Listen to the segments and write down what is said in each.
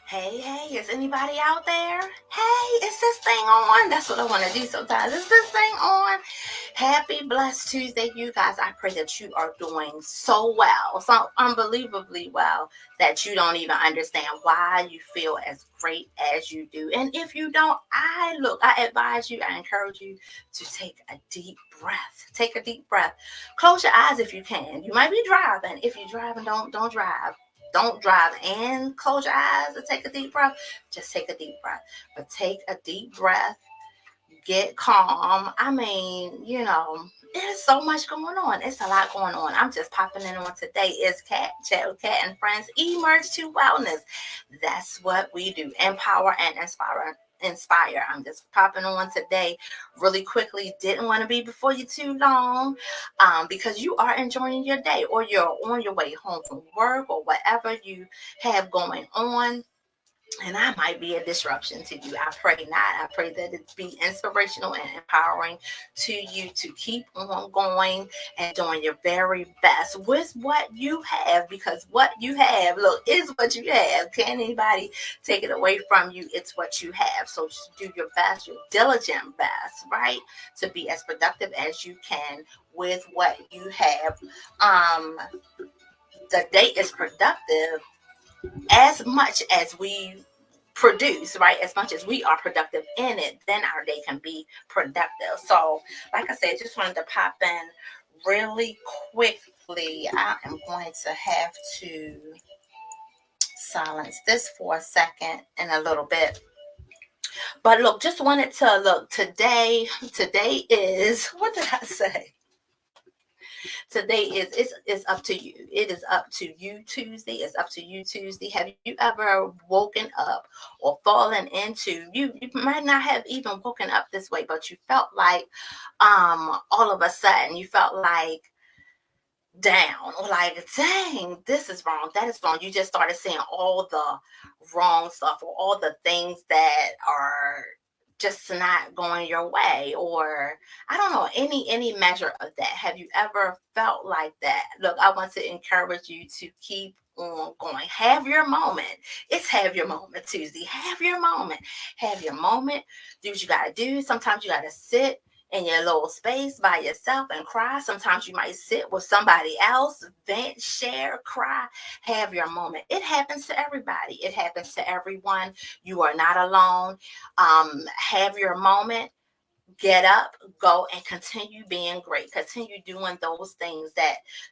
Hey, is anybody out there? Hey, is this thing on? That's what I want to do sometimes. Is this thing on? Happy blessed Tuesday, you guys. I pray that you are doing so well, so unbelievably well, that you don't even understand why you feel as great as you do. And if you don't, I advise you, I encourage you to take a deep breath. Take a deep breath. Close your eyes if you can. You might be driving. If you're driving, don't drive. Don't drive and close your eyes and take a deep breath. Just take a deep breath. But take a deep breath, get calm. I mean, there's so much going on. It's a lot going on. I'm just popping in on today. Is Cat, Chat with Cat and Friends, Emerge to Wellness. That's what we do. Empower and inspire. I'm just popping on today really quickly. Didn't want to be before you too long, because you are enjoying your day, or you're on your way home from work, or whatever you have going on, and I might be a disruption to you. I pray not. I pray that it be inspirational and empowering to you to keep on going and doing your very best with what you have, because what you have, look, is what you have. Can't anybody take it away from you? It's what you have. So just do your best, your diligent best, right? To be as productive as you can with what you have. Um, the day is productive as much as we produce, right? As much as we are productive in it, then our day can be productive. So, like I said, just wanted to pop in really quickly. I am going to have to silence this for a second in a little bit. But look, just wanted to look today is, what did I say? Today is up to you. It is up to you Tuesday. It's up to you Tuesday. Have you ever woken up or fallen into, you might not have even woken up this way, but you felt like all of a sudden you felt like down, or like, dang, this is wrong, that is wrong. You just started seeing all the wrong stuff, or all the things that are just not going your way, or I don't know, any measure of that. Have you ever felt like that? Look, I want to encourage you to keep on going. Have your moment. It's Have Your Moment Tuesday. Have your moment. Have your moment. Do what you got to do. Sometimes you got to sit in your little space by yourself and cry. Sometimes you might sit with somebody else, vent, share, cry. Have your moment. It happens to everybody. It happens to everyone. You are not alone. Have your moment. Get up, go, and continue being great. Continue doing those things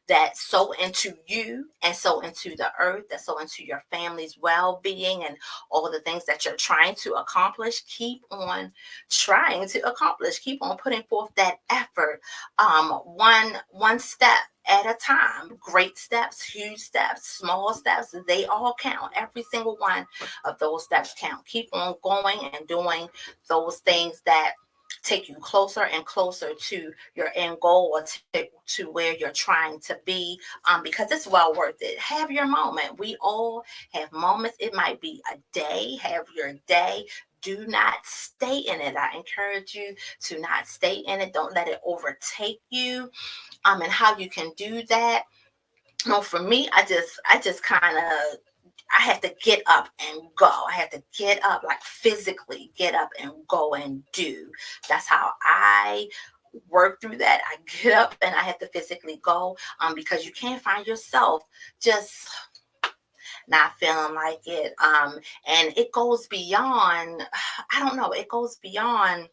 that sow into you, and sow into the earth, that sow into your family's well-being, and all the things that you're trying to accomplish. Keep on trying to accomplish. Keep on putting forth that effort. One step at a time. Great steps, huge steps, small steps, they all count. Every single one of those steps count. Keep on going and doing those things that take you closer and closer to your end goal, or to where you're trying to be, because it's well worth it. Have your moment. We all have moments. It might be a day. Have your day. Do not stay in it. I encourage you to not stay in it. Don't let it overtake you. And how you can do that. For me, I just kind of, I have to get up and go. I have to get up, like physically get up and go and do. That's how I work through that. I get up and I have to physically go, because you can't find yourself just not feeling like it. And it goes beyond, I don't know, it goes beyond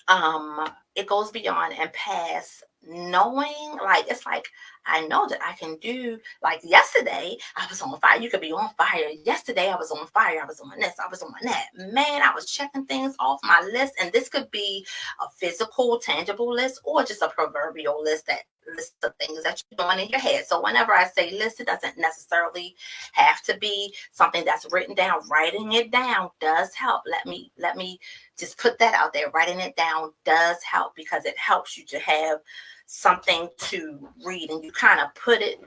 and past knowing. Like, it's like, I know that I can do, like yesterday I was on fire. You could be on fire. Yesterday I was on fire. I was on this, I was on that. Man, I was checking things off my list. And this could be a physical, tangible list, or just a proverbial list, that list of things that you're doing in your head. So whenever I say list, it doesn't necessarily have to be something that's written down. Writing it down does help. Let me just put that out there. Writing it down does help, because it helps you to have something to read, and you kind of put it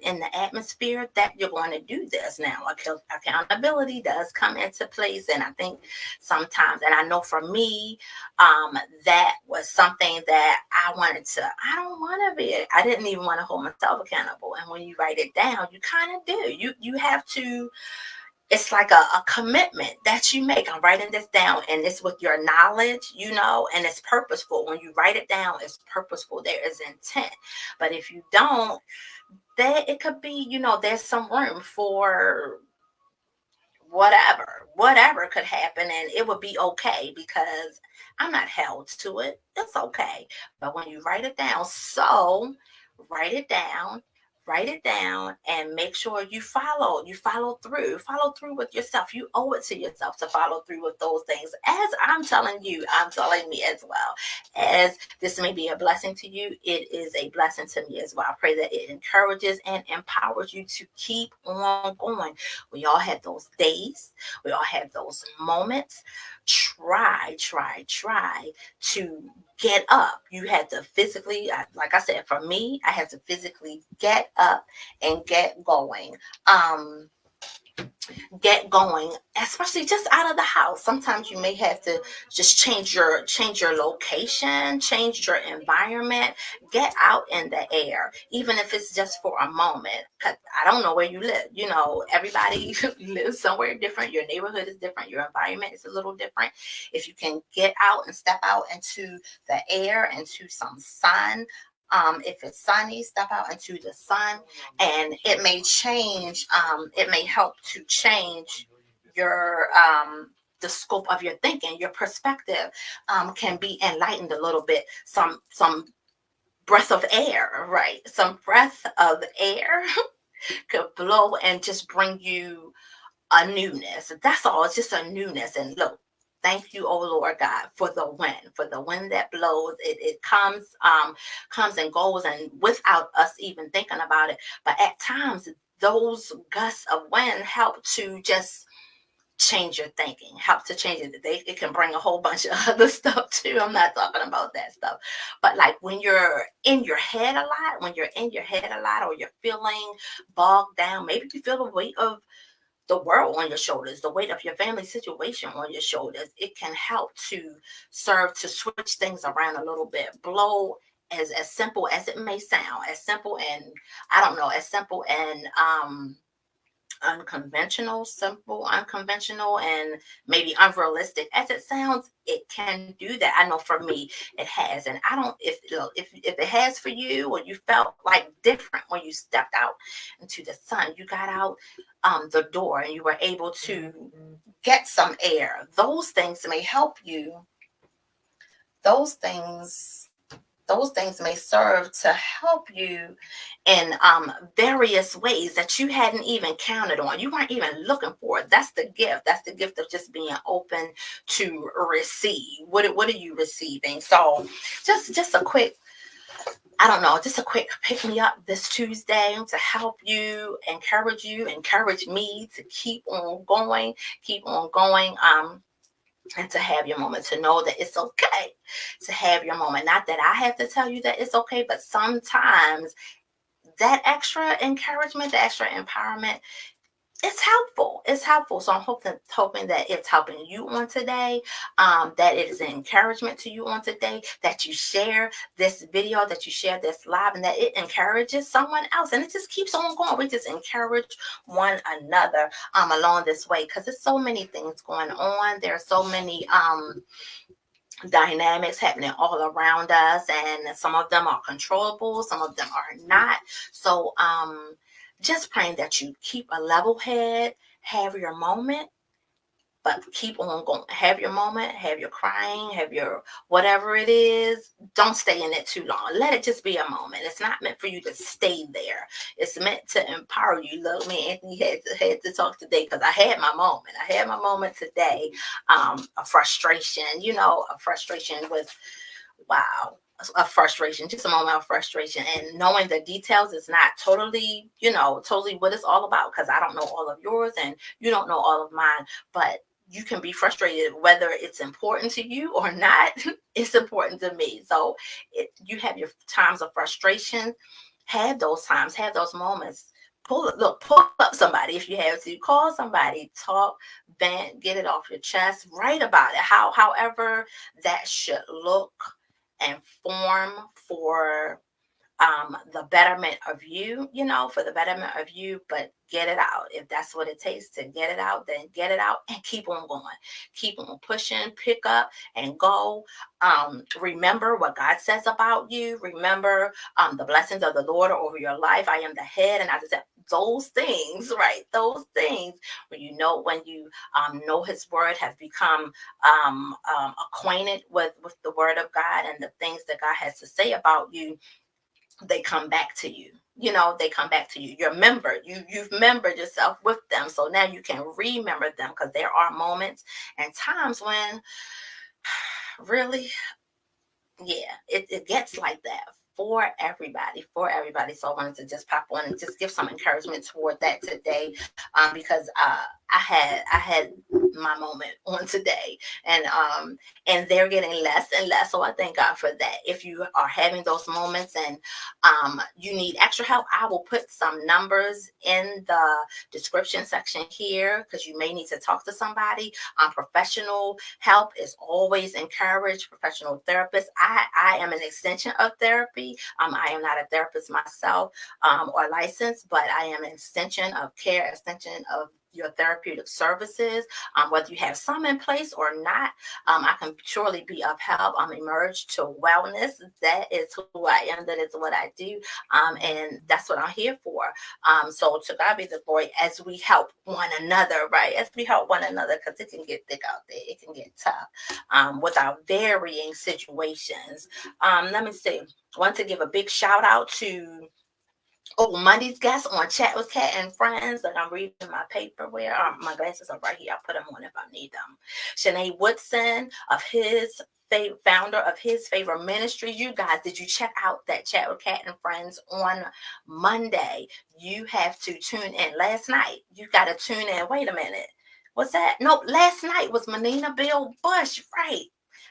in the atmosphere that you're going to do this. Now, accountability does come into place, and I think sometimes, and I know for me, that was something that I don't want to be, I didn't even want to hold myself accountable. And when you write it down, you kind of do, you have to, it's like a commitment that you make. I'm writing this down, and it's with your knowledge, and it's purposeful. When you write it down, it's purposeful. There is intent. But if you don't, then it could be, there's some room for whatever could happen, and it would be okay because I'm not held to it. It's okay. But when you write it down, so write it down, and make sure you follow through with yourself. You owe it to yourself to follow through with those things. As I'm telling you, I'm telling me as well. As this may be a blessing to you, it is a blessing to me as well. I pray that it encourages and empowers you to keep on going. We all have those days, we all have those moments. Try to get up. You had to physically, like I said, for me, I had to physically get up and get going, especially just out of the house. Sometimes you may have to just change your location, change your environment, get out in the air, even if it's just for a moment. 'Cause I don't know where you live. Everybody lives somewhere different. Your neighborhood is different. Your environment is a little different. If you can get out and step out into the air, into some sun, if it's sunny, step out into the sun, and it may change. It may help to change your the scope of your thinking. Your perspective can be enlightened a little bit. Some breath of air, right? Some breath of air could blow and just bring you a newness. That's all. It's just a newness. And look, thank you, oh Lord God, for the wind that blows. It comes and goes, and without us even thinking about it. But at times, those gusts of wind help to just change your thinking, help to change it. It can bring a whole bunch of other stuff too. I'm not talking about that stuff. But like when you're in your head a lot, or you're feeling bogged down, maybe you feel the weight of the world on your shoulders, the weight of your family situation on your shoulders. It can help to serve to switch things around a little bit. Blow, as simple as it may sound, as simple and I don't know, as simple and unconventional, and maybe unrealistic as it sounds, it can do that. I know for me it has, and I don't, if it has for you, or you felt like different when you stepped out into the sun, you got out the door and you were able to get some air. Those things may help you. Those things those things may serve to help you in various ways that you hadn't even counted on. You weren't even looking for it. That's the gift. That's the gift of just being open to receive. What are you receiving? So just a quick, I don't know, just a quick pick me up this Tuesday to help you, encourage me to keep on going, and to have your moment, to know that it's okay to have your moment. Not that I have to tell you that it's okay, but sometimes that extra encouragement, the extra empowerment, it's helpful. It's helpful. So I'm hoping that it's helping you on today, that it is an encouragement to you on today, that you share this video, that you share this live, and that it encourages someone else. And it just keeps on going. We just encourage one another along this way, because there's so many things going on. There are so many dynamics happening all around us, and some of them are controllable, some of them are not. So just praying that you keep a level head, have your moment, but keep on going. Have your moment, have your crying, have your whatever it is. Don't stay in it too long. Let it just be a moment. It's not meant for you to stay there. It's meant to empower you. Look, me, Anthony had to talk today because I had my moment. I had my moment today. A frustration, a frustration with, wow, a frustration, just a moment of frustration, and knowing the details is not totally, totally what it's all about, because I don't know all of yours and you don't know all of mine, but you can be frustrated whether it's important to you or not. It's important to me. So you have your times of frustration, have those times, have those moments. Pull up somebody if you have to. Call somebody, talk, vent, get it off your chest, write about it. However that should look and form for the betterment of you, for the betterment of you, but get it out. If that's what it takes to get it out, then get it out and keep on going. Keep on pushing, pick up and go. Remember what God says about you. Remember the blessings of the Lord are over your life. I am the head. And I just said those things, right? Those things when you know his word, have become acquainted with the word of God and the things that God has to say about you, they come back to you. They come back to you. You're membered. You've membered yourself with them. So now you can remember them, because there are moments and times when really, yeah, it gets like that for everybody. So I wanted to just pop on and just give some encouragement toward that today, because I had my moment on today, and they're getting less and less. So I thank God for that. If you are having those moments and you need extra help, I will put some numbers in the description section here, because you may need to talk to somebody. Professional help is always encouraged. Professional therapist. I am an extension of therapy. I am not a therapist myself, or licensed, but I am an extension of care, extension of your therapeutic services. Whether you have some in place or not, I can surely be of help. Emerge to wellness. That is who I am. That is what I do. And that's what I'm here for. So to God be the glory as we help one another, right? As we help one another, because it can get thick out there. It can get tough with our varying situations. Let me see. I want to give a big shout out to Monday's guest on Chat with Cat and Friends. And I'm reading my paper where my glasses are right here. I'll put them on if I need them. Shanae Woodson founder of His Favor Ministry. You guys, did you check out that Chat with Cat and Friends on Monday? You have to tune in. Last night, you got to tune in. Wait a minute. What's that? No, last night was Menina Bill Bush, right?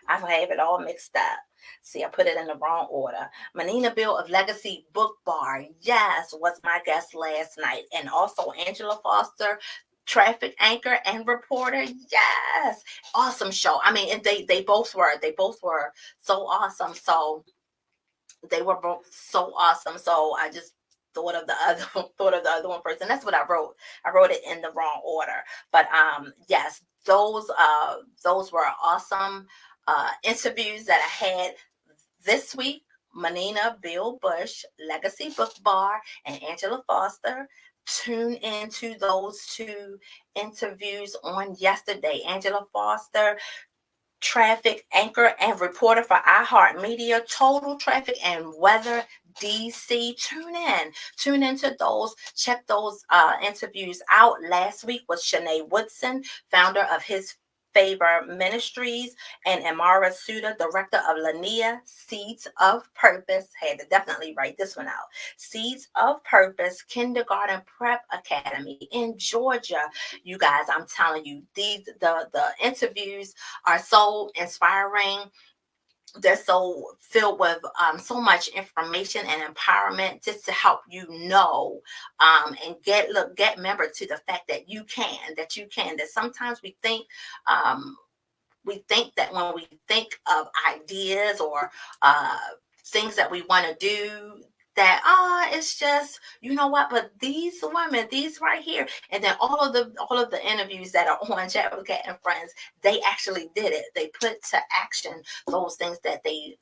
I have it all mixed up. See, I put it in the wrong order. Menina Bill of Legacy Book Bar, yes, was my guest last night. And also Angela Foster, traffic anchor and reporter. Yes. Awesome show. I mean, and they both were so awesome. So they were both so awesome. So I just thought of the other one first. And that's what I wrote. I wrote it in the wrong order. But yes, those were awesome interviews that I had this week. Menina Bill Bush, Legacy Book Bar, and Angela Foster. Tune into those two interviews on yesterday. Angela Foster, traffic anchor and reporter for iHeartMedia, Total Traffic and Weather DC. Tune into those. Check those interviews out. Last week was Shanae Woodson, founder of His Favor Ministries, and Amara Suda, director of Lania Seeds of Purpose. Had to definitely write this one out. Seeds of Purpose Kindergarten Prep Academy in Georgia. You guys, I'm telling you, the interviews are so inspiring. They're so filled with so much information and empowerment, just to help you know, and get member to the fact that you can, that sometimes we think that when we think of ideas or things that we want to do, that it's just, you know what, but these women, these right here, and then all of the interviews that are on Chat with Cat and Friends, they actually did it. They put to action those things that they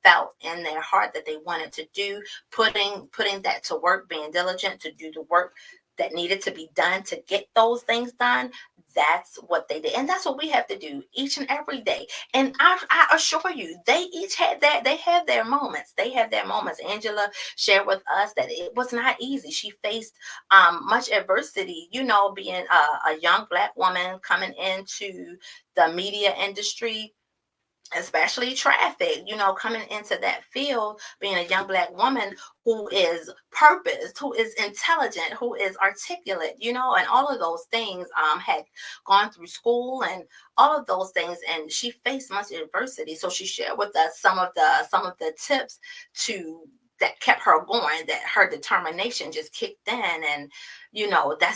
felt in their heart that they wanted to do, putting that to work, being diligent to do the work that needed to be done to get those things done. That's what they did. And that's what we have to do each and every day. And I assure you, they each had that. They have their moments. Angela shared with us that it was not easy. She faced much adversity, being a young Black woman coming into the media industry, especially traffic, coming into that field, being a young Black woman who is purposed, who is intelligent, who is articulate, and all of those things, had gone through school and all of those things, and she faced much adversity. So she shared with us some of the tips that kept her going, that her determination just kicked in, and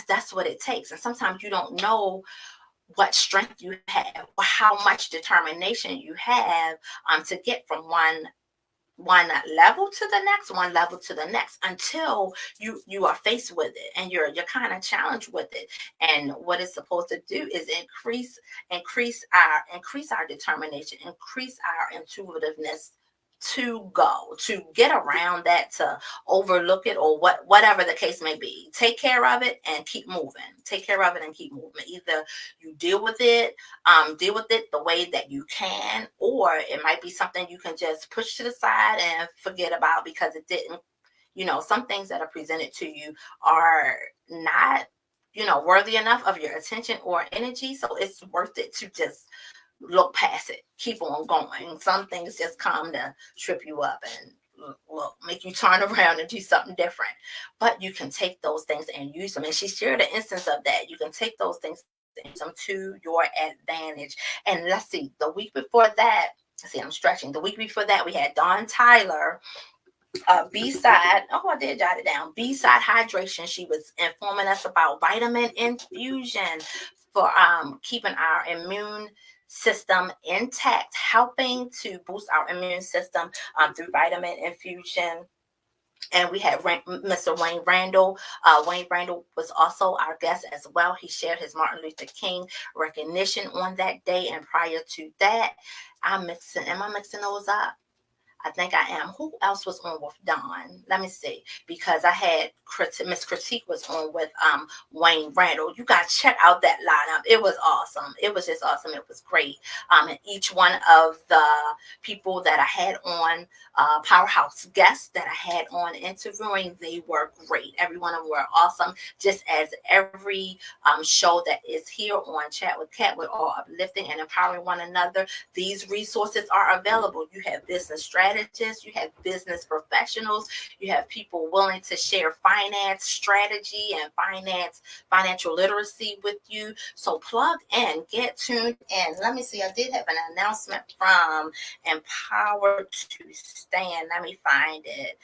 that's what it takes. And sometimes you don't know what strength you have or how much determination you have to get from one level to the next, one level to the next, until you are faced with it and you're kind of challenged with it. And what it's supposed to do is increase our determination, increase our intuitiveness to get around that, to overlook it, or whatever the case may be. Take care of it and keep moving. Take care of it and keep moving. Either you deal with it the way that you can, or it might be something you can just push to the side and forget about because it didn't, some things that are presented to you are not, worthy enough of your attention or energy. So it's worth it to just look past it, keep on going. Some things just come to trip you up and make you turn around and do something different. But you can take those things and use them. And she shared an instance of that. You can take those things and use them to your advantage. And let's see, the week before that, I'm stretching. The week before that, we had Dawn Tyler, B-side. Oh, I did jot it down. B-side hydration. She was informing us about vitamin infusion for keeping our immune system intact, helping to boost our immune system through vitamin infusion. And we had Mr. Wayne Randall. Wayne Randall was also our guest as well. He shared his Martin Luther King recognition on that day. And prior to that, am I mixing those up? I think I am. Who else was on with Dawn? Let me see. Because I had Miss Critique was on with Wayne Randall. You guys check out that lineup. It was awesome. It was just awesome. It was great. And each one of the people that I had on, powerhouse guests that I had on interviewing, they were great. Every one of them were awesome. Just as every show that is here on Chat with Kat, we're all uplifting and empowering one another. These resources are available. You have business strategists, you have business professionals, you have people willing to share finance strategy and financial literacy with you. So plug in, get tuned in. Let me see, I did have an announcement from Empowered to Stand. Let me find it.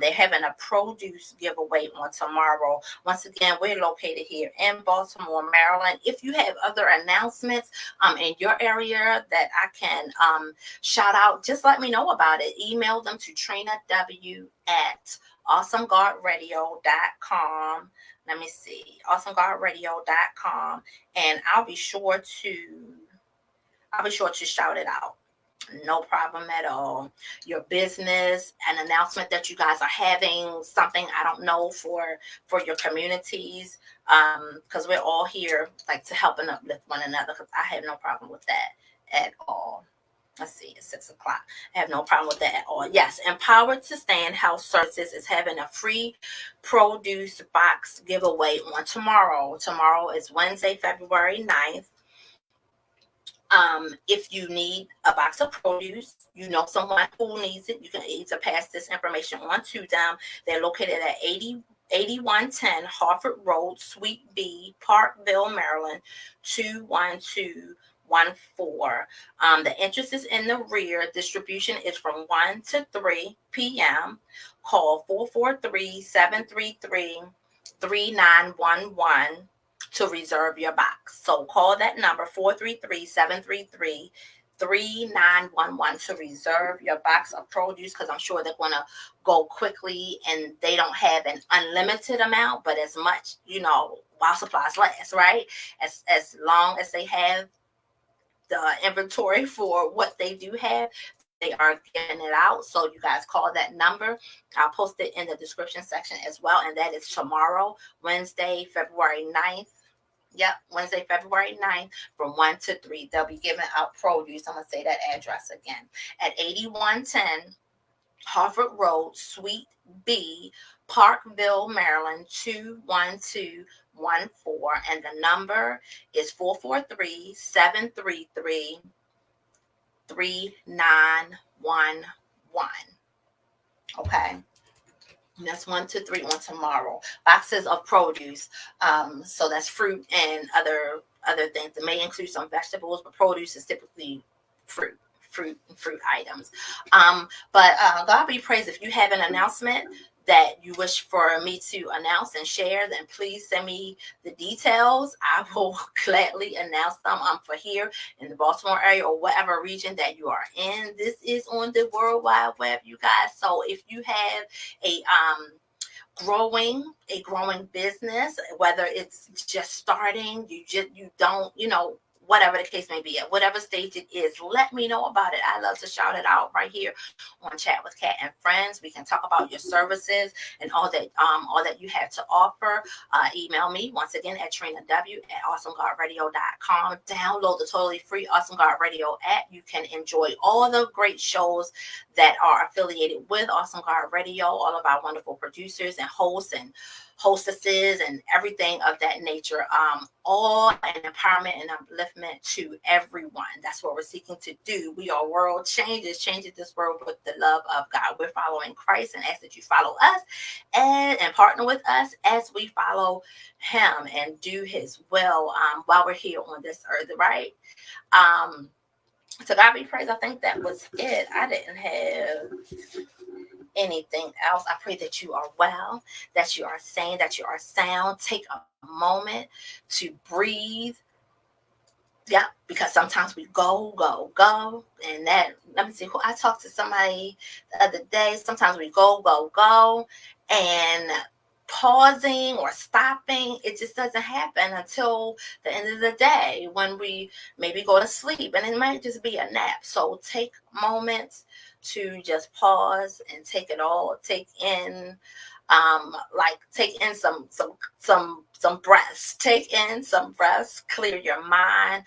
They're having a produce giveaway on tomorrow. Once again, we're located here in Baltimore, Maryland. If you have other announcements in your area that I can shout out, just let me know about it. Email them to trinaw@awesomeguardradio.com. Let me see, awesomeguardradio.com, and I'll be sure to shout it out. No problem at all. Your business, an announcement that you guys are having, something, I don't know, for your communities, because we're all here like to help and uplift one another, because I have no problem with that at all. Let's see, it's 6 o'clock. I have no problem with that at all. Yes, Empowered to Stand Health Services is having a free produce box giveaway on tomorrow. Tomorrow is Wednesday, February 9th. If you need a box of produce, you know someone who needs it, you can either pass this information on to them. They're located at 8110 Harford Road, Suite B, Parkville, Maryland, 21214. The entrance is in the rear. Distribution is from 1 to 3 p.m. Call 443-733-3911 to reserve your box. So call that number, 433-733-3911, to reserve your box of produce, because I'm sure they're going to go quickly, and they don't have an unlimited amount, but as much, while supplies last, right? As long as they have the inventory for what they do have, they are getting it out. So you guys call that number. I'll post it in the description section as well. And that is tomorrow, Wednesday, February 9th. Yep, Wednesday, February 9th from 1 to 3. They'll be giving out produce. I'm going to say that address again. At 8110 Harford Road, Suite B, Parkville, Maryland, 21214. And the number is 443-733-3911. Okay. And that's 1 to 3 on tomorrow. Boxes of produce. So that's fruit and other things. It may include some vegetables, but produce is typically fruit items. But God be praised. If you have an announcement, that you wish for me to announce and share, then please send me the details. I will gladly announce them for here in the Baltimore area or whatever region that you are in. This is on the World Wide Web, you guys. So if you have a growing business, whether it's just starting, you don't, whatever the case may be, at whatever stage it is, let me know about it. I love to shout it out right here on Chat with Kat and Friends. We can talk about your services and all that you have to offer. Email me once again at trinaw@awesomegodradio.com. Download the totally free Awesome God Radio app. You can enjoy all the great shows that are affiliated with Awesome God Radio, all of our wonderful producers and hosts and hostesses and everything of that nature, all an empowerment and upliftment to everyone. That's what we're seeking to do. We are world changers, changing this world with the love of God. We're following Christ, and ask that you follow us and partner with us as we follow him and do his will while we're here on this earth, right? So God be praised. I think that was it. I didn't have anything else. I pray that you are well, that you are sane, that you are sound. Take a moment to breathe. Yeah, because sometimes we go, and that, let me see, who I talked to somebody the other day. Sometimes we go, and pausing or stopping, it just doesn't happen until the end of the day when we maybe go to sleep, and it might just be a nap. So take moments to just pause and take it all, take in some breaths, take in some breaths, clear your mind,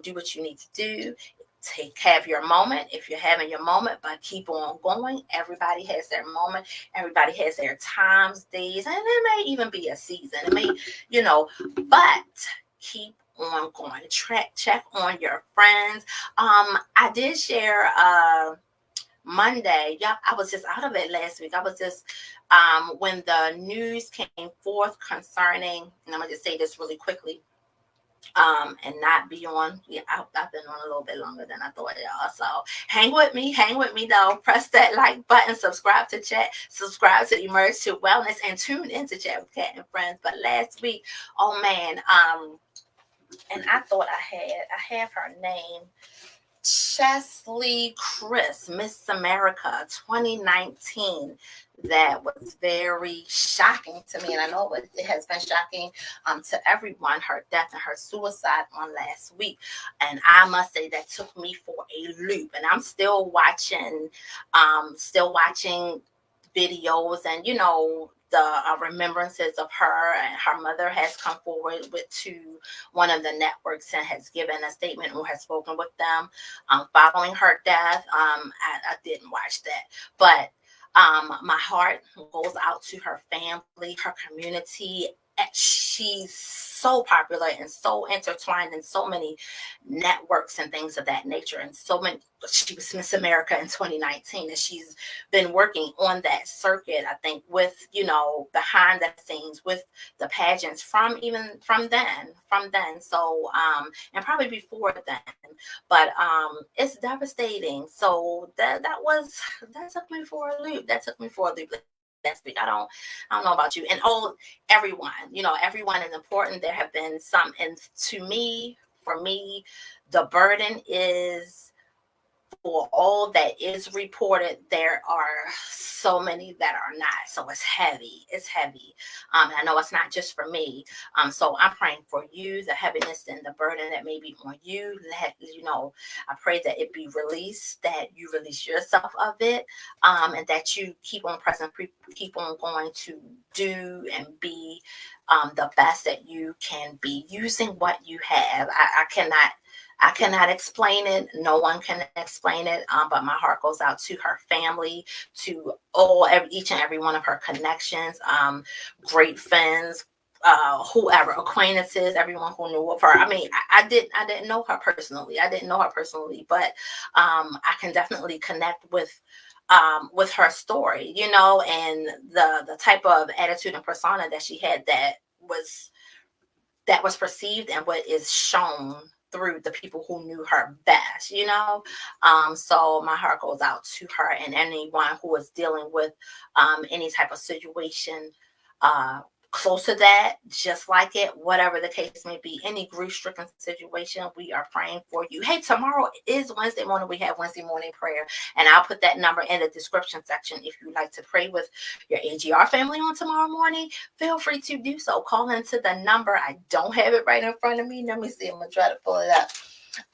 do what you need to do. Have your moment if you're having your moment, but keep on going. Everybody has their moment. Everybody has their times, days, and it may even be a season. It may, but keep on going. Check on your friends. I did share Monday. Yep, I was just out of it last week. I was just when the news came forth concerning, and I'm gonna just say this really quickly, and not be on. Yeah, I've been on a little bit longer than I thought, y'all. So hang with me though. Press that like button, subscribe to Chat, subscribe to Emerge to Wellness, and tune into Chat with Kat and Friends. But last week, oh man, and I thought I have her name. Chesley Chris, Miss America 2019. That was very shocking to me, and I know it has been shocking to everyone. Her death and her suicide on last week, and I must say that took me for a loop. And I'm still watching videos, and the remembrances of her, and her mother has come forward to one of the networks and has given a statement or has spoken with them following her death. I didn't watch that, but my heart goes out to her family, her community. She's so popular and so intertwined in so many networks and things of that nature, and so many. She was Miss America in 2019, and she's been working on that circuit, I think, with behind the scenes with the pageants from then. So and probably before then, but it's devastating. So that took me for a loop. Last week. I don't know about you. And everyone, everyone is important. There have been some, and for me, the burden is, for all that is reported, there are so many that are not. So it's heavy. I know it's not just for me. So I'm praying for you, the heaviness and the burden that may be on you. I pray that it be released, that you release yourself of it, and that you keep on pressing, keep on going to do and be the best that you can be, using what you have. I cannot explain it. No one can explain it. But my heart goes out to her family, to each and every one of her connections, great friends, whoever, acquaintances, everyone who knew of her. I mean, I didn't know her personally. But I can definitely connect with her story, and the type of attitude and persona that she had that was perceived and what is shown through the people who knew her best, you know. So my heart goes out to her and anyone who is dealing with any type of situation close to that, just like it, whatever the case may be, any grief-stricken situation, we are praying for you. Hey, tomorrow is Wednesday morning. We have Wednesday morning prayer, and I'll put that number in the description section. If you'd like to pray with your AGR family on tomorrow morning, feel free to do so. Call into the number. I don't have it right in front of me. Let me see. I'm going to try to pull it up.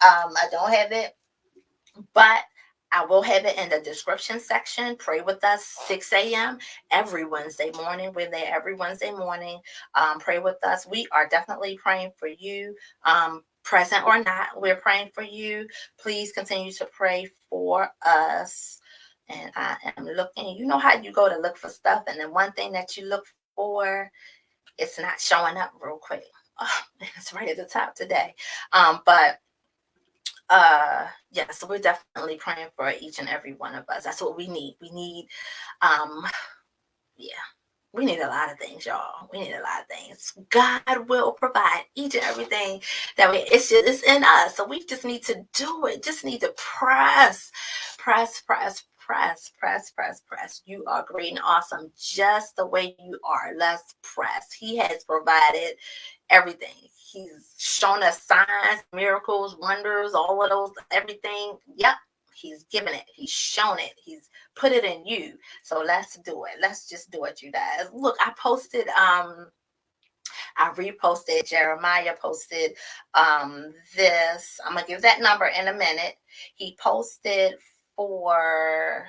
I don't have it, but I will have it in the description section. Pray with us, 6 a.m. every Wednesday morning. We're there every Wednesday morning. Pray with us. We are definitely praying for you, present or not. We're praying for you. Please continue to pray for us. And I am looking. You know how you go to look for stuff, and then one thing that you look for, it's not showing up real quick. Oh, it's right at the top today. Yes, so we're definitely praying for each and every one of us. That's what we need. We need we need a lot of things, y'all. We need a lot of things. God will provide each and everything that it's in us. So we just need to do it. Just need to press. You are great and awesome just the way you are. Let's press. He has provided everything. He's shown us signs, miracles, wonders, all of those, everything. Yep, he's given it. He's shown it. He's put it in you. So let's do it. Let's just do it, you guys. Look, I reposted, Jeremiah posted this. I'm going to give that number in a minute. He posted for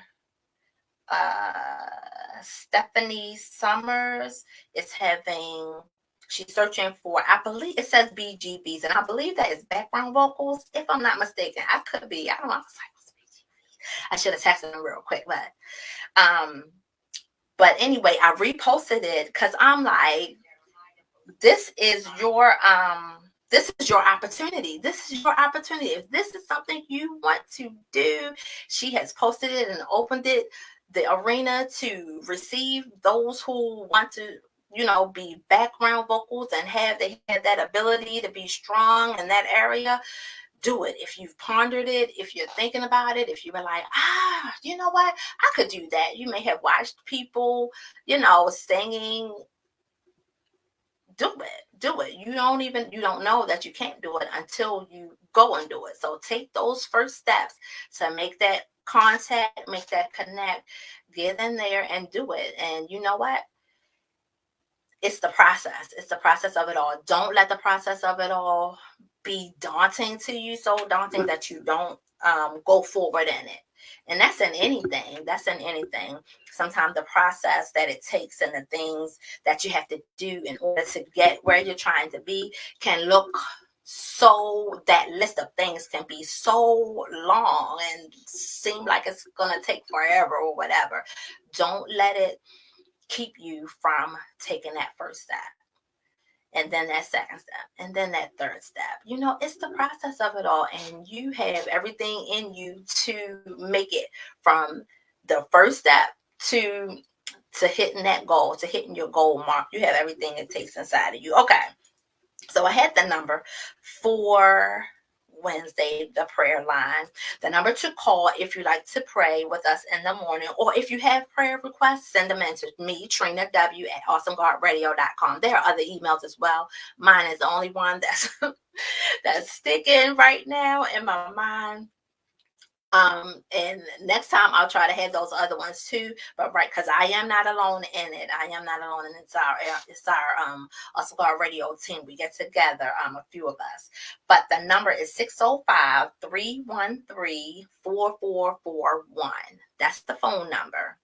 Stephanie Summers is having, she's searching for, I believe it says BGBs, and I believe that is background vocals, if I'm not mistaken. I could be, I don't know. I should have texted him real quick, but anyway, I reposted it because I'm like, this is your opportunity. This is your opportunity. If this is something you want to do, she has posted it and opened it, the arena to receive those who want to, you know, be background vocals and they have that ability to be strong in that area. Do it. If you've pondered it, if you're thinking about it, if you were like, you know what, I could do that. You may have watched people, you know, singing. Do it. You don't know that you can't do it until you go and do it. So take those first steps to make that contact, make that connect, get in there and do it. And you know what? It's the process. It's the process of it all. Don't let the process of it all be daunting to you, so daunting that you don't go forward in it. And that's in anything. Sometimes the process that it takes and the things that you have to do in order to get where you're trying to be can look so, that list of things can be so long and seem like it's going to take forever or whatever. Don't let it keep you from taking that first step, and then that second step, and then that third step. You know, it's the process of it all, and you have everything in you to make it from the first step to hitting that goal, to hitting your goal mark. You have everything it takes inside of you. Okay, so I had the number for Wednesday, the prayer line, the number to call if you like to pray with us in the morning, or if you have prayer requests, send them in to me, Trina W at awesomeguardradio.com. There are other emails as well. Mine is the only one that's sticking right now in my mind. And next time I'll try to have those other ones too. But right, because I am not alone in it. I am not alone in it. It's our Awesome Guard Radio team. We get together, a few of us. But the number is 605-313-4441. That's the phone number.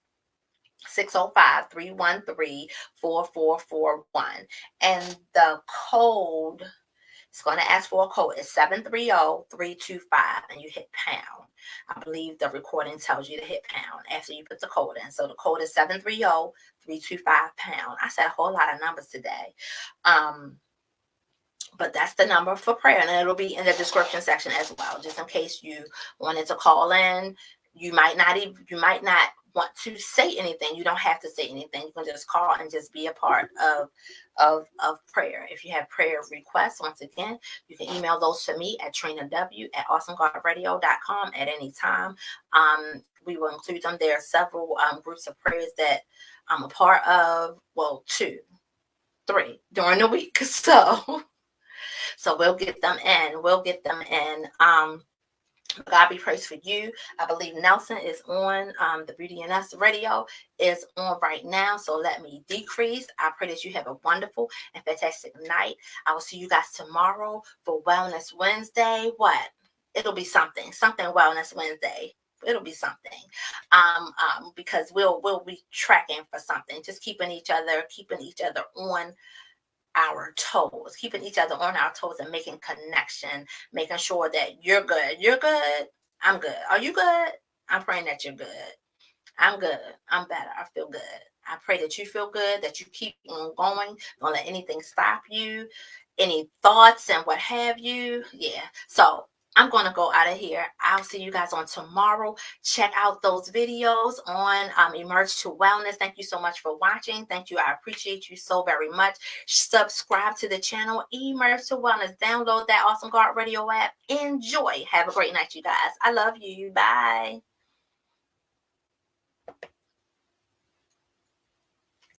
605-313-4441. And the code, it's going to ask for a code. It's 730325, and you hit pound. I believe the recording tells you to hit pound after you put the code in. So the code is 730325 pound. I said a whole lot of numbers today. But that's the number for prayer, and it'll be in the description section as well, just in case you wanted to call in. You might not want to say anything. You don't have to say anything. You can just call and just be a part of prayer. If you have prayer requests, once again, you can email those to me at trinaw@awesomegodradio.com at any time. We will include them. There are several groups of prayers that I'm a part of. Well, 2, 3 during the week. So we'll get them in. God be praised for you. I believe Nelson is on. The Beauty and Us radio is on right now. So let me decrease. I pray that you have a wonderful and fantastic night. I will see you guys tomorrow for Wellness Wednesday. What? It'll be something Wellness Wednesday. It'll be something. Because we'll be tracking for something. Just keeping each other on our toes, keeping each other on our toes and making connection, making sure that you're good. I'm good. Are you good? I'm praying that you're good. I'm good. I'm better. I feel good. I pray that you feel good, that you keep on going. Don't let anything stop you, any thoughts and what have you. Yeah. So I'm going to go out of here. I'll see you guys on tomorrow. Check out those videos on Emerge to Wellness. Thank you so much for watching. Thank you. I appreciate you so very much. Subscribe to the channel, Emerge to Wellness. Download that Awesome God Radio app. Enjoy. Have a great night, you guys. I love you. Bye.